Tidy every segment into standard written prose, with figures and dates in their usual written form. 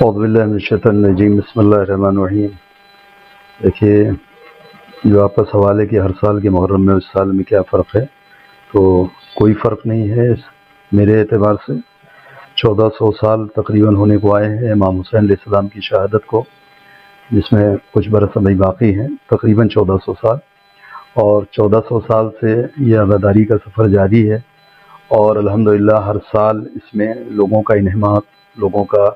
اعوذ باللہ من الشیطان الرجیم بسم اللہ الرحمن الرحیم۔ دیکھیے، جو آپ کا سوال ہے کہ ہر سال کے محرم میں اس سال میں کیا فرق ہے، تو کوئی فرق نہیں ہے میرے اعتبار سے۔ 1400 سال تقریباً ہونے کو آئے ہیں امام حسین علیہ السلام کی شہادت کو، جس میں کچھ برس ابھی باقی ہیں، تقریباً 1400 سال، اور 1400 سال سے یہ عزاداری کا سفر جاری ہے، اور الحمدللہ ہر سال اس میں لوگوں کا انہماک، لوگوں کا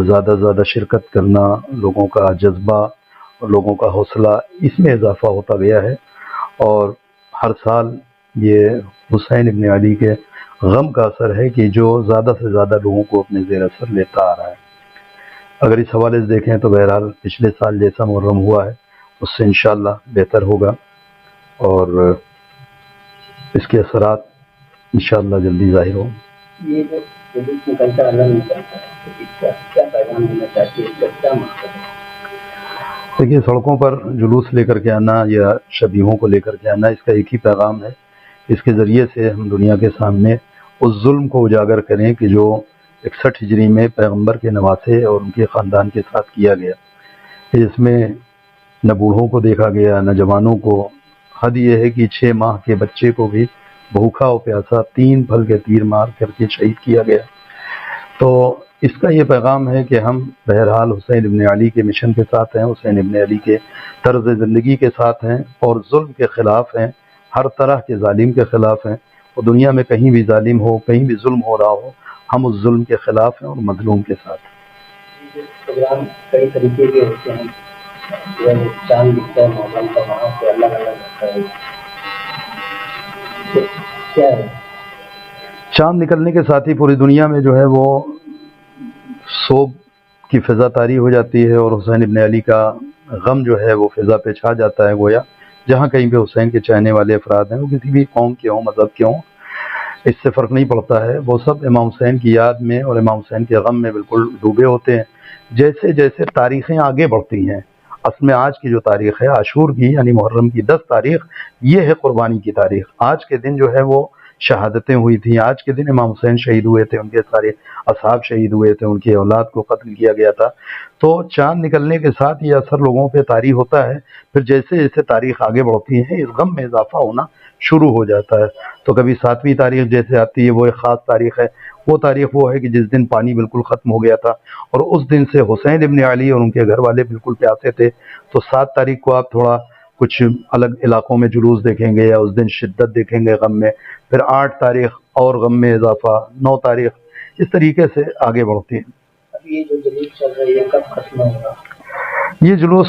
زیادہ سے زیادہ شرکت کرنا، لوگوں کا جذبہ اور لوگوں کا حوصلہ، اس میں اضافہ ہوتا گیا ہے، اور ہر سال یہ حسین ابن علی کے غم کا اثر ہے کہ جو زیادہ سے زیادہ لوگوں کو اپنے زیر اثر لیتا آ رہا ہے۔ اگر اس حوالے سے دیکھیں تو بہرحال پچھلے سال جیسا محرم ہوا ہے اس سے انشاءاللہ بہتر ہوگا، اور اس کے اثرات انشاءاللہ جلدی ظاہر ہوں۔ یہ جو جلوس نکلتا اللہ نکلتا ہے، تو اس کا کیا پیغام دینا چاہتی ہے، اس کا کیا مقصد ہے؟ دیکھیے، سڑکوں پر جلوس لے کر کے آنا یا شبیہوں کو لے کر کے آنا، اس کا ایک ہی پیغام ہے۔ اس کے ذریعے سے ہم دنیا کے سامنے اس ظلم کو اجاگر کریں کہ جو 61 ہجری میں پیغمبر کے نواسے اور ان کے خاندان کے ساتھ کیا گیا، اس میں نہ بوڑھوں کو دیکھا گیا نہ جوانوں کو، حد یہ ہے کہ 6 ماہ کے بچے کو بھی بھوکا و پیاسا 3 پھل کے تیر مار کر کے شہید کیا گیا۔ تو اس کا یہ پیغام ہے کہ ہم بہرحال حسین ابن علی کے مشن کے ساتھ ہیں، حسین ابن علی کے طرز زندگی کے ساتھ ہیں، اور ظلم کے خلاف ہیں، ہر طرح کے ظالم کے خلاف ہیں، اور دنیا میں کہیں بھی ظالم ہو، کہیں بھی ظلم ہو رہا ہو، ہم اس ظلم کے خلاف ہیں اور مظلوم کے ساتھ ہیں۔ پروگرام کئی طریقے کے ہوتے ہیں، چاند دکھتا ہے محرم کا، وہاں سے الگ الگ ہوتا ہے، کیا ہے؟ چاند نکلنے کے ساتھ ہی پوری دنیا میں جو ہے وہ سوگ کی فضا طاری ہو جاتی ہے، اور حسین ابن علی کا غم جو ہے وہ فضا پہ چھا جاتا ہے، گویا جہاں کہیں پہ حسین کے چاہنے والے افراد ہیں، وہ کسی بھی قوم کے ہوں، مذہب کے ہوں، اس سے فرق نہیں پڑتا ہے، وہ سب امام حسین کی یاد میں اور امام حسین کے غم میں بالکل ڈوبے ہوتے ہیں۔ جیسے جیسے تاریخیں آگے بڑھتی ہیں، اصل میں آج کی جو تاریخ ہے عاشور کی، یعنی محرم کی 10 تاریخ، یہ ہے قربانی کی تاریخ۔ آج کے دن جو ہے وہ شہادتیں ہوئی تھیں، آج کے دن امام حسین شہید ہوئے تھے، ان کے سارے اصحاب شہید ہوئے تھے، ان کی اولاد کو قتل کیا گیا تھا۔ تو چاند نکلنے کے ساتھ یہ اثر لوگوں پہ طاری ہوتا ہے، پھر جیسے جیسے تاریخ آگے بڑھتی ہے اس غم میں اضافہ ہونا شروع ہو جاتا ہے۔ تو کبھی 7ویں تاریخ جیسے آتی ہے، وہ ایک خاص تاریخ ہے، وہ تاریخ وہ ہے کہ جس دن پانی بالکل ختم ہو گیا تھا، اور اس دن سے حسین ابن علی اور ان کے گھر والے بالکل پیاسے تھے۔ تو 7 تاریخ کو آپ تھوڑا کچھ الگ علاقوں میں جلوس دیکھیں گے، یا اس دن شدت دیکھیں گے غم میں، پھر 8 تاریخ اور غم میں اضافہ، 9 تاریخ، اس طریقے سے آگے بڑھتی ہے۔ اب یہ جو جلوس چل رہی ہے کب ختم ہوگا؟ یہ جلوس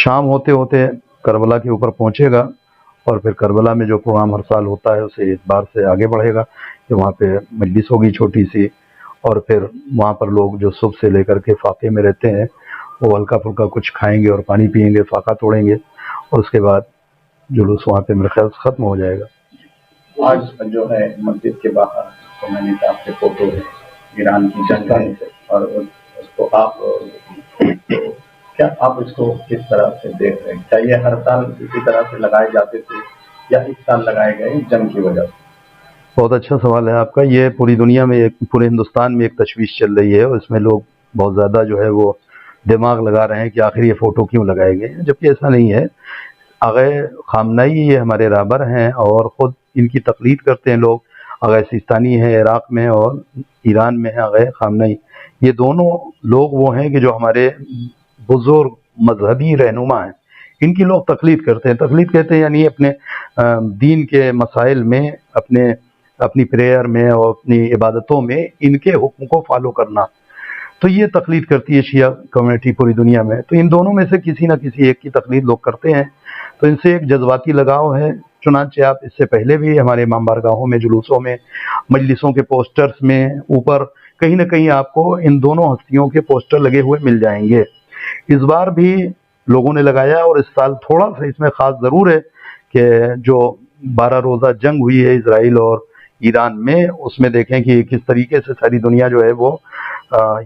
شام ہوتے ہوتے کربلا کے اوپر پہنچے گا، اور پھر کربلا میں جو پروگرام ہر سال ہوتا ہے اسے اس بار سے آگے بڑھے گا، کہ وہاں پہ مجلس ہوگی چھوٹی سی، اور پھر وہاں پر لوگ جو صبح سے لے کر کے فاقے میں رہتے ہیں وہ ہلکا پھلکا کچھ کھائیں گے اور پانی پئیں گے، فاقہ توڑیں گے، اور اس کے بعد جلوس وہاں پہ میرے خیال سے ختم ہو جائے گا۔ آج جو ہے مسجد کے باہر خمینی صاحب کے فوٹو ہے، ایران کی جنگ ہے، اور اس کو آپ کیا آپ اس کو کس طرح سے دیکھ رہے ہیں؟ کیا یہ ہر سال اسی طرح سے لگائے جاتے تھے، یا اس سال لگائے گئے جنگ کی وجہ سے؟ بہت اچھا سوال ہے آپ کا۔ یہ پوری دنیا میں، پورے ہندوستان میں ایک تشویش چل رہی ہے، اور اس میں لوگ بہت زیادہ جو ہے وہ دماغ لگا رہے ہیں کہ آخر یہ فوٹو کیوں لگائے گئے ہیں، جبکہ ایسا نہیں ہے۔ آغا خامنہئی یہ ہمارے رہبر ہیں، اور خود ان کی تقلید کرتے ہیں لوگ۔ آغا سیستانی ہے عراق میں، اور ایران میں ہے آغا خامنہئی۔ یہ دونوں لوگ وہ ہیں کہ جو ہمارے بزرگ مذہبی رہنما ہیں، ان کی لوگ تقلید کرتے ہیں۔ تقلید کہتے ہیں یعنی اپنے دین کے مسائل میں، اپنی پریئر میں اور اپنی عبادتوں میں ان کے حکم کو فالو کرنا۔ تو یہ تقلید کرتی ہے شیعہ کمیونٹی پوری دنیا میں۔ تو ان دونوں میں سے کسی نہ کسی ایک کی تقلید لوگ کرتے ہیں، تو ان سے ایک جذباتی لگاؤ ہے۔ چنانچہ آپ اس سے پہلے بھی ہمارے امام بارگاہوں میں، جلوسوں میں، مجلسوں کے پوسٹرز میں اوپر کہیں نہ کہیں آپ کو ان دونوں ہستیوں کے پوسٹر لگے ہوئے مل جائیں گے۔ اس بار بھی لوگوں نے لگایا، اور اس سال تھوڑا سا اس میں خاص ضرور ہے کہ جو 12 روزہ جنگ ہوئی ہے اسرائیل اور ایران میں، اس میں دیکھیں کہ کس طریقے سے ساری دنیا جو ہے وہ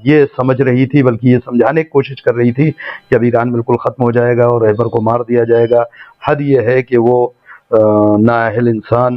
یہ سمجھ رہی تھی، بلکہ یہ سمجھانے کی کوشش کر رہی تھی کہ اب ایران بالکل ختم ہو جائے گا اور رہبر کو مار دیا جائے گا۔ حد یہ ہے کہ وہ نااہل انسان